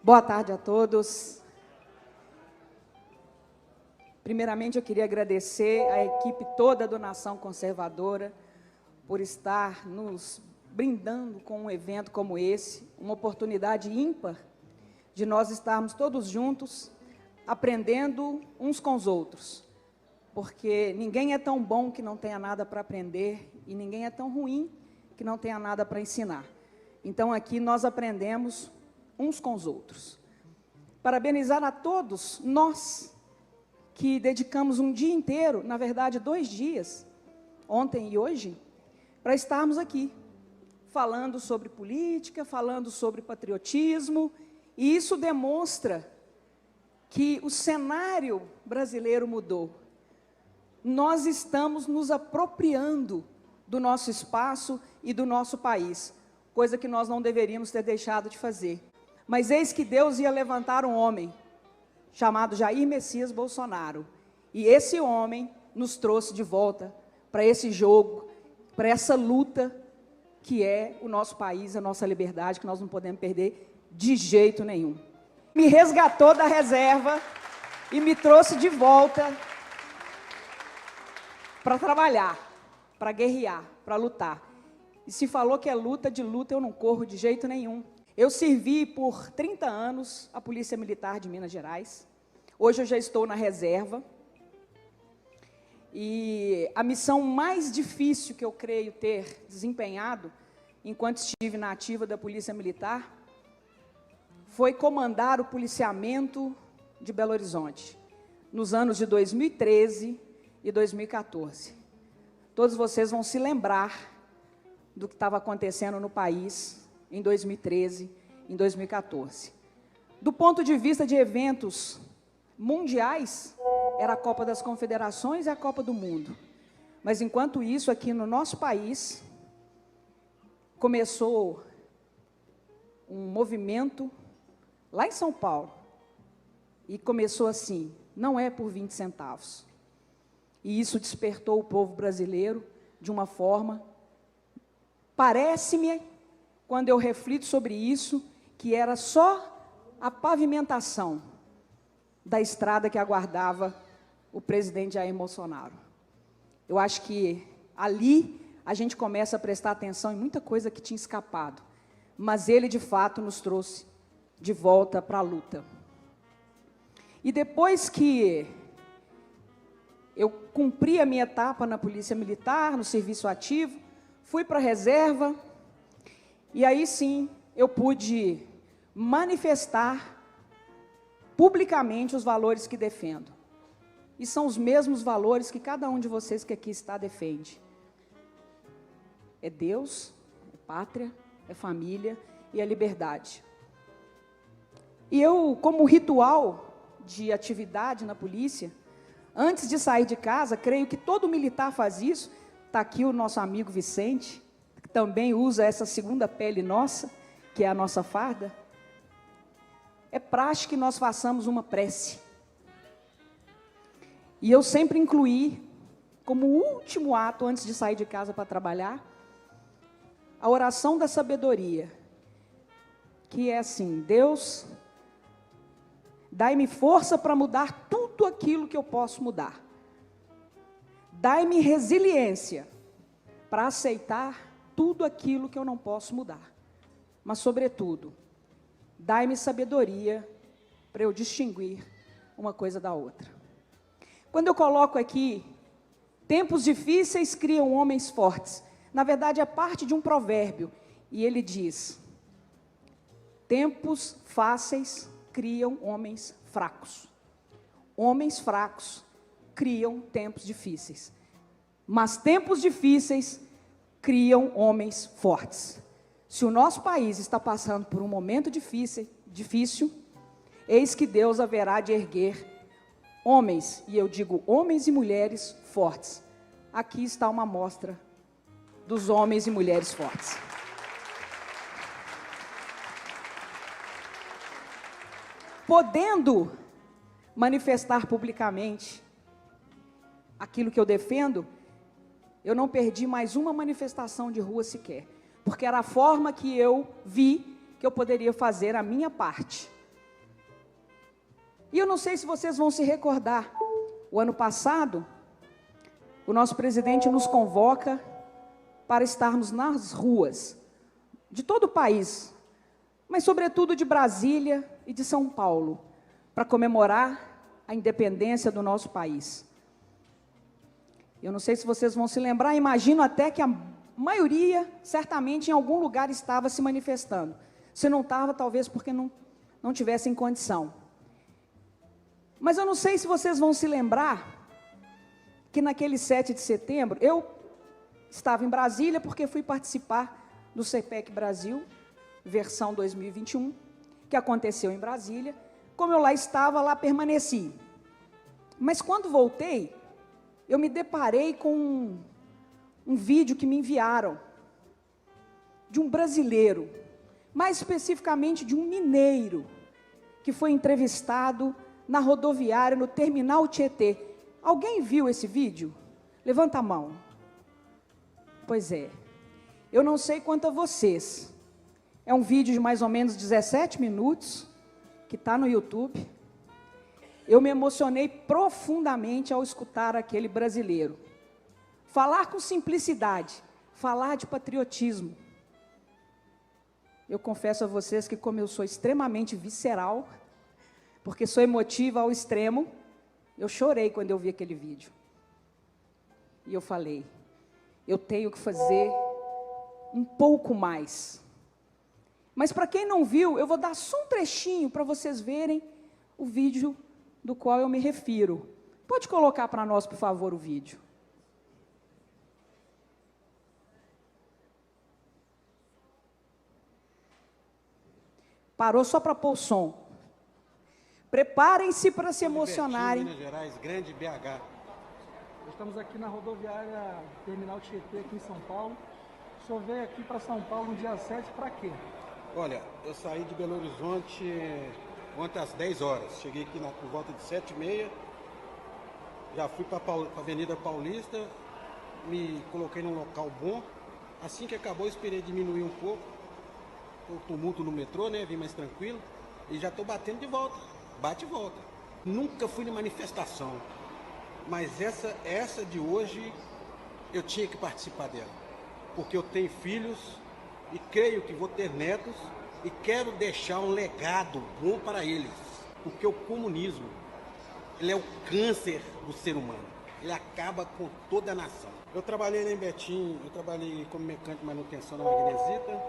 Boa tarde a todos. Primeiramente, eu queria agradecer à equipe toda do Nação Conservadora por estar nos brindando com um evento como esse, uma oportunidade ímpar de nós estarmos todos juntos, aprendendo uns com os outros, porque ninguém é tão bom que não tenha nada para aprender e ninguém é tão ruim que não tenha nada para ensinar. Então, aqui nós aprendemos uns com os outros. Parabenizar a todos nós que dedicamos um dia inteiro, na verdade 2 dias, ontem e hoje, para estarmos aqui, falando sobre política, falando sobre patriotismo, e isso demonstra que o cenário brasileiro mudou. Nós estamos nos apropriando do nosso espaço e do nosso país, coisa que nós não deveríamos ter deixado de fazer. Mas eis que Deus ia levantar um homem, chamado Jair Messias Bolsonaro, e esse homem nos trouxe de volta para esse jogo, para essa luta que é o nosso país, a nossa liberdade, que nós não podemos perder de jeito nenhum. Me resgatou da reserva e me trouxe de volta para trabalhar, para guerrear, para lutar. E se falou que é luta, de luta eu não corro de jeito nenhum. Eu servi por 30 anos a Polícia Militar de Minas Gerais. Hoje eu já estou na reserva. E a missão mais difícil que eu creio ter desempenhado, enquanto estive na ativa da Polícia Militar, foi comandar o policiamento de Belo Horizonte, nos anos de 2013 e 2014. Todos vocês vão se lembrar do que estava acontecendo no país em 2013, em 2014. Do ponto de vista de eventos mundiais, era a Copa das Confederações e a Copa do Mundo. Mas, enquanto isso, aqui no nosso país, começou um movimento lá em São Paulo, e começou assim, não é por 20 centavos. E isso despertou o povo brasileiro de uma forma, parece-me, quando eu reflito sobre isso, que era só a pavimentação da estrada que aguardava o presidente Jair Bolsonaro. Eu acho que ali a gente começa a prestar atenção em muita coisa que tinha escapado, mas ele, de fato, nos trouxe de volta para a luta. E depois que eu cumpri a minha etapa na Polícia Militar, no serviço ativo, fui para a reserva, e aí sim eu pude manifestar publicamente os valores que defendo. E são os mesmos valores que cada um de vocês que aqui está defende. É Deus, é pátria, é família e é liberdade. E eu, como ritual de atividade na polícia, antes de sair de casa, creio que todo militar faz isso. Está aqui o nosso amigo Vicente, que também usa essa segunda pele nossa, que é a nossa farda. É praxe que nós façamos uma prece. E eu sempre incluí, como último ato, antes de sair de casa para trabalhar, a oração da sabedoria, que é assim: Deus, dai-me força para mudar tudo aquilo que eu posso mudar. Dai-me resiliência para aceitar tudo aquilo que eu não posso mudar. Mas, sobretudo, dai-me sabedoria para eu distinguir uma coisa da outra. Quando eu coloco aqui, tempos difíceis criam homens fortes, na verdade é parte de um provérbio, e ele diz: tempos fáceis criam homens fracos. Homens fracos criam tempos difíceis. Mas tempos difíceis criam homens fortes. Se o nosso país está passando por um momento difícil, eis que Deus haverá de erguer homens, e eu digo homens e mulheres fortes. Aqui está uma amostra dos homens e mulheres fortes. Podendo manifestar publicamente aquilo que eu defendo, eu não perdi mais uma manifestação de rua sequer, porque era a forma que eu vi que eu poderia fazer a minha parte. E eu não sei se vocês vão se recordar, o ano passado, o nosso presidente nos convoca para estarmos nas ruas de todo o país, mas sobretudo de Brasília e de São Paulo, para comemorar a independência do nosso país. Eu não sei se vocês vão se lembrar, imagino até que a maioria, certamente, em algum lugar estava se manifestando. Se não estava, talvez porque não tivessem condição. Mas eu não sei se vocês vão se lembrar que naquele 7 de setembro, eu estava em Brasília porque fui participar do CPEC Brasil, versão 2021, que aconteceu em Brasília. Como eu lá estava, lá permaneci. Mas quando voltei, eu me deparei com um vídeo que me enviaram de um brasileiro, mais especificamente de um mineiro, que foi entrevistado na rodoviária, no terminal Tietê. Alguém viu esse vídeo? Levanta a mão. Pois é. Eu não sei quanto a vocês. É um vídeo de mais ou menos 17 minutos, que está no YouTube. Eu me emocionei profundamente ao escutar aquele brasileiro falar com simplicidade, falar de patriotismo. Eu confesso a vocês que, como eu sou extremamente visceral, porque sou emotiva ao extremo, eu chorei quando eu vi aquele vídeo. E eu falei, eu tenho que fazer um pouco mais. Mas para quem não viu, eu vou dar só um trechinho para vocês verem o vídeo do qual eu me refiro. Pode colocar para nós, por favor, o vídeo. Parou só para pôr o som. Preparem-se para se emocionarem. Minas Gerais, grande BH. Estamos aqui na rodoviária Terminal Tietê, aqui em São Paulo. O senhor veio aqui para São Paulo no dia 7 para quê? Olha, eu saí de Belo Horizonte ontem às 10 horas. Cheguei aqui por volta de 7h30. Já fui para a Avenida Paulista, me coloquei num local bom. Assim que acabou, eu esperei diminuir um pouco o tumulto no metrô, né? Vim mais tranquilo. E já estou batendo de volta. Bate e volta. Nunca fui na manifestação. Mas essa de hoje, eu tinha que participar dela. Porque eu tenho filhos e creio que vou ter netos e quero deixar um legado bom para eles. Porque o comunismo, ele é o câncer do ser humano. Ele acaba com toda a nação. Eu trabalhei lá em Betim, eu trabalhei como mecânico de manutenção na Magnesita.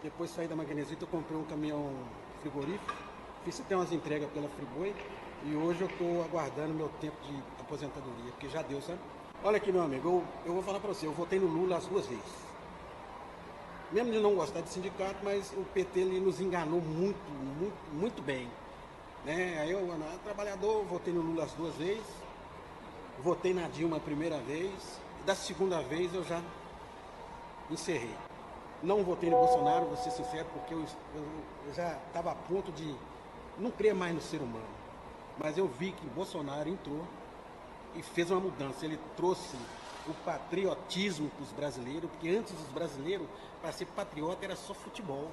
Depois saí da Magnesita, eu comprei um caminhão frigorífico. Fiz até umas entregas pela Friboi e hoje eu estou aguardando meu tempo de aposentadoria, porque já deu, sabe? Olha aqui, meu amigo, eu vou falar para você, eu votei no Lula as 2 vezes. Mesmo de não gostar de sindicato, mas o PT ele nos enganou muito bem. Né? Aí eu, trabalhador, votei no Lula as 2 vezes, votei na Dilma a primeira vez, e da segunda vez eu já encerrei. Não votei no Bolsonaro, vou ser sincero, porque eu já estava a ponto de não crer mais no ser humano. Mas eu vi que o Bolsonaro entrou e fez uma mudança. Ele trouxe o patriotismo para os brasileiros, porque antes os brasileiros, para ser patriota, era só futebol.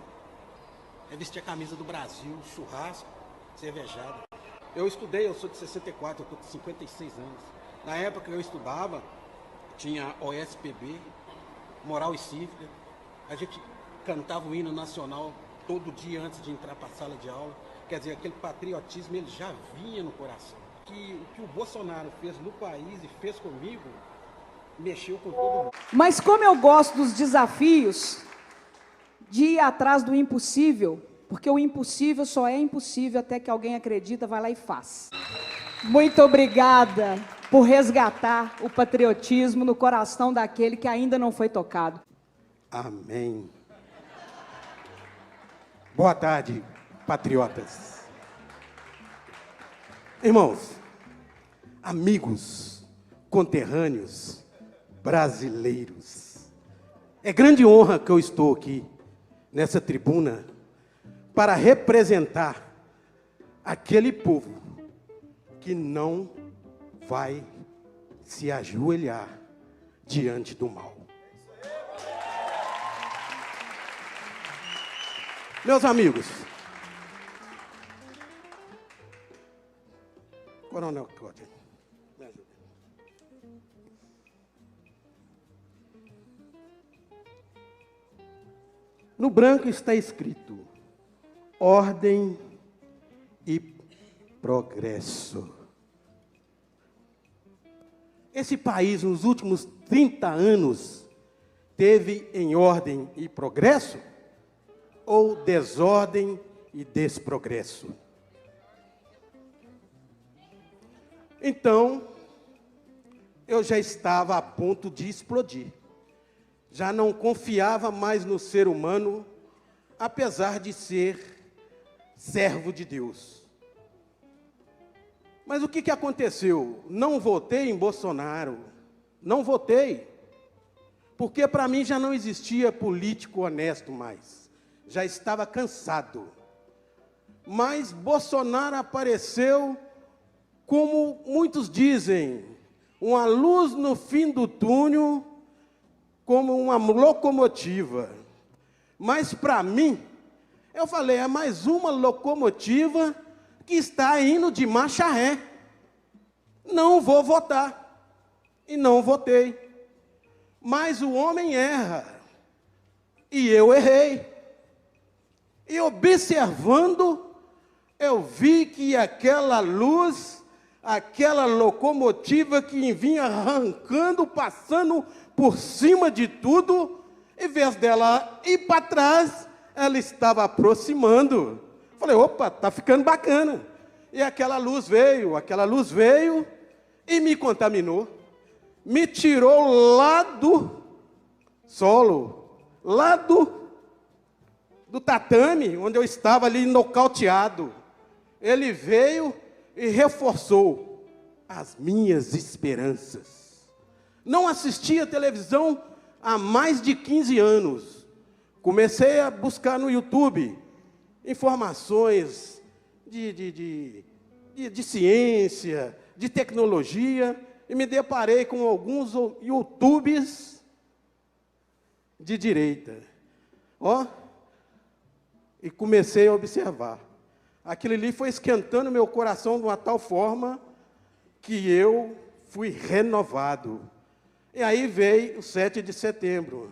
É vestir a camisa do Brasil, churrasco, cervejada. Eu estudei, eu sou de 64, eu estou com 56 anos. Na época que eu estudava, tinha OSPB, Moral e Cívica. A gente cantava o hino nacional todo dia antes de entrar para a sala de aula. Quer dizer, aquele patriotismo ele já vinha no coração. O que o Bolsonaro fez no país e fez comigo, mexeu com todo mundo. Mas como eu gosto dos desafios, de ir atrás do impossível, porque o impossível só é impossível até que alguém acredita, vai lá e faz. Muito obrigada por resgatar o patriotismo no coração daquele que ainda não foi tocado. Amém. Boa tarde, patriotas. Irmãos, amigos, conterrâneos, brasileiros. É grande honra que eu estou aqui, nessa tribuna, para representar aquele povo que não vai se ajoelhar diante do mal. Meus amigos, Coronel Cláudio, me ajuda. No branco está escrito: ordem e progresso. Esse país, nos últimos 30 anos, teve em ordem e progresso ou desordem e desprogresso? Então, eu já estava a ponto de explodir. Já não confiava mais no ser humano, apesar de ser servo de Deus. Mas o que aconteceu? Não votei em Bolsonaro. Não votei. Porque para mim já não existia político honesto mais. Já estava cansado. Mas Bolsonaro apareceu, como muitos dizem, uma luz no fim do túnel, como uma locomotiva. Mas para mim, eu falei, é mais uma locomotiva que está indo de marcha ré. Não vou votar. E não votei. Mas o homem erra. E eu errei. E observando, eu vi que aquela luz, aquela locomotiva que vinha arrancando, passando por cima de tudo, em vez dela ir para trás, ela estava aproximando. Falei, opa, está ficando bacana. E aquela luz veio e me contaminou. Me tirou lá do solo, lá do tatame, onde eu estava ali nocauteado. Ele veio e reforçou as minhas esperanças. Não assistia televisão há mais de 15 anos. Comecei a buscar no YouTube informações de ciência, de tecnologia, e me deparei com alguns YouTubes de direita. E comecei a observar. Aquilo ali foi esquentando meu coração de uma tal forma que eu fui renovado. E aí veio o 7 de setembro,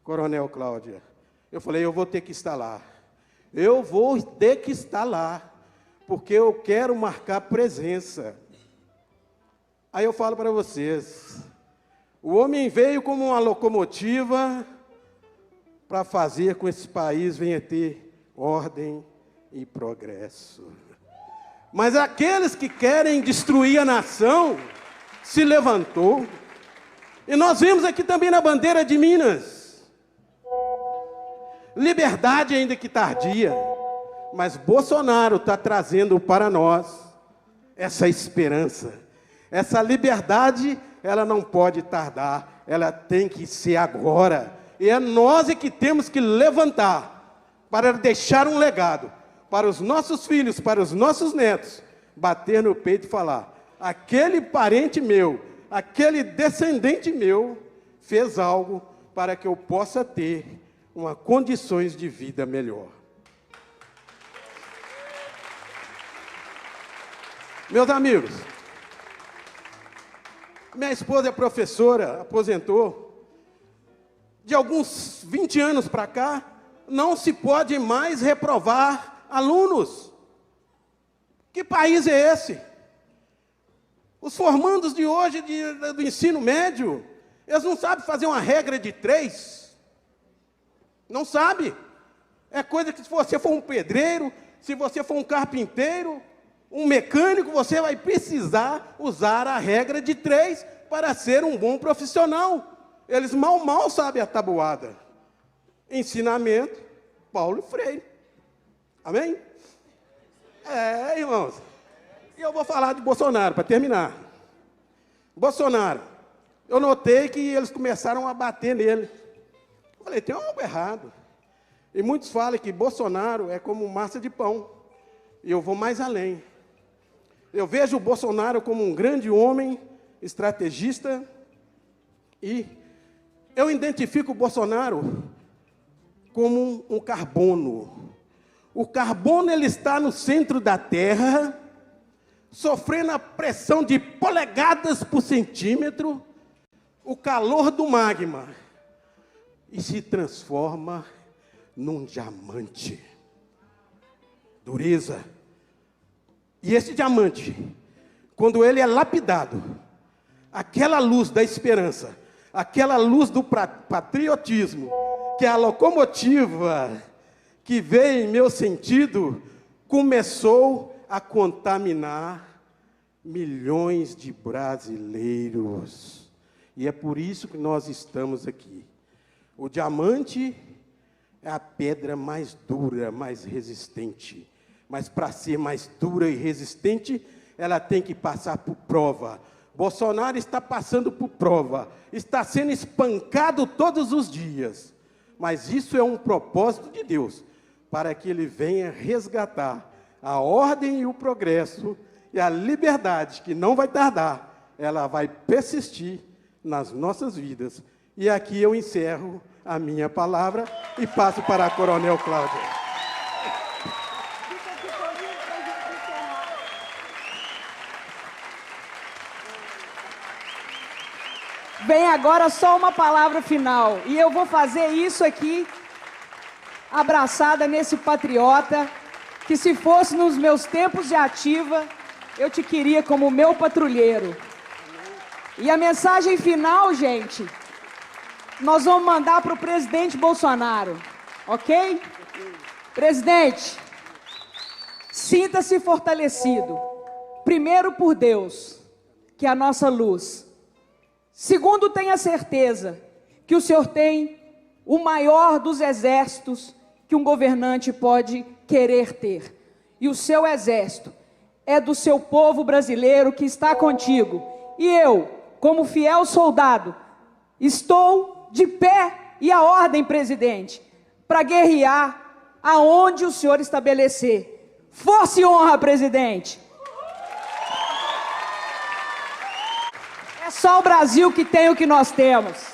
Coronel Cláudia. Eu falei, eu vou ter que estar lá. Eu vou ter que estar lá, porque eu quero marcar presença. Aí eu falo para vocês, o homem veio como uma locomotiva para fazer com que esse país venha ter ordem e progresso. Mas aqueles que querem destruir a nação se levantou. E nós vemos aqui também na bandeira de Minas, liberdade ainda que tardia, mas Bolsonaro está trazendo para nós essa esperança. Essa liberdade, ela não pode tardar, ela tem que ser agora. E é nós que temos que levantar para deixar um legado para os nossos filhos, para os nossos netos, bater no peito e falar, aquele parente meu, aquele descendente meu, fez algo para que eu possa ter uma condições de vida melhor. Meus amigos, minha esposa é professora, aposentou. De alguns 20 anos para cá, não se pode mais reprovar alunos. Que país é esse? Os formandos de hoje do ensino médio, eles não sabem fazer uma regra de 3. Não sabe. É coisa que se você for um pedreiro, se você for um carpinteiro, um mecânico, você vai precisar usar a regra de 3 para ser um bom profissional. Eles mal sabem a tabuada. Ensinamento, Paulo Freire. Amém? Irmãos. E eu vou falar de Bolsonaro, para terminar. Bolsonaro, eu notei que eles começaram a bater nele. Eu falei, tem algo errado. E muitos falam que Bolsonaro é como massa de pão. E eu vou mais além. Eu vejo o Bolsonaro como um grande homem, estrategista, e eu identifico o Bolsonaro como um carbono. O carbono, ele está no centro da Terra, sofrendo a pressão de polegadas por centímetro, o calor do magma, e se transforma num diamante. Dureza. E esse diamante, quando ele é lapidado, aquela luz da esperança, aquela luz do patriotismo, que é a locomotiva que veio em meu sentido, começou a contaminar milhões de brasileiros. E é por isso que nós estamos aqui. O diamante é a pedra mais dura, mais resistente. Mas para ser mais dura e resistente, ela tem que passar por prova. Bolsonaro está passando por prova, está sendo espancado todos os dias. Mas isso é um propósito de Deus, para que ele venha resgatar a ordem e o progresso e a liberdade, que não vai tardar, ela vai persistir nas nossas vidas. E aqui eu encerro a minha palavra e passo para a Coronel Cláudia. Vem agora só uma palavra final, e eu vou fazer isso aqui, abraçada nesse patriota, que se fosse nos meus tempos de ativa, eu te queria como meu patrulheiro. E a mensagem final, gente, nós vamos mandar para o presidente Bolsonaro, ok? Presidente, sinta-se fortalecido, primeiro por Deus, que é a nossa luz. Segundo, tenha certeza que o senhor tem o maior dos exércitos que um governante pode querer ter. E o seu exército é do seu povo brasileiro que está contigo. E eu, como fiel soldado, estou de pé e à ordem, presidente, para guerrear aonde o senhor estabelecer. Força e honra, presidente! É só o Brasil que tem o que nós temos.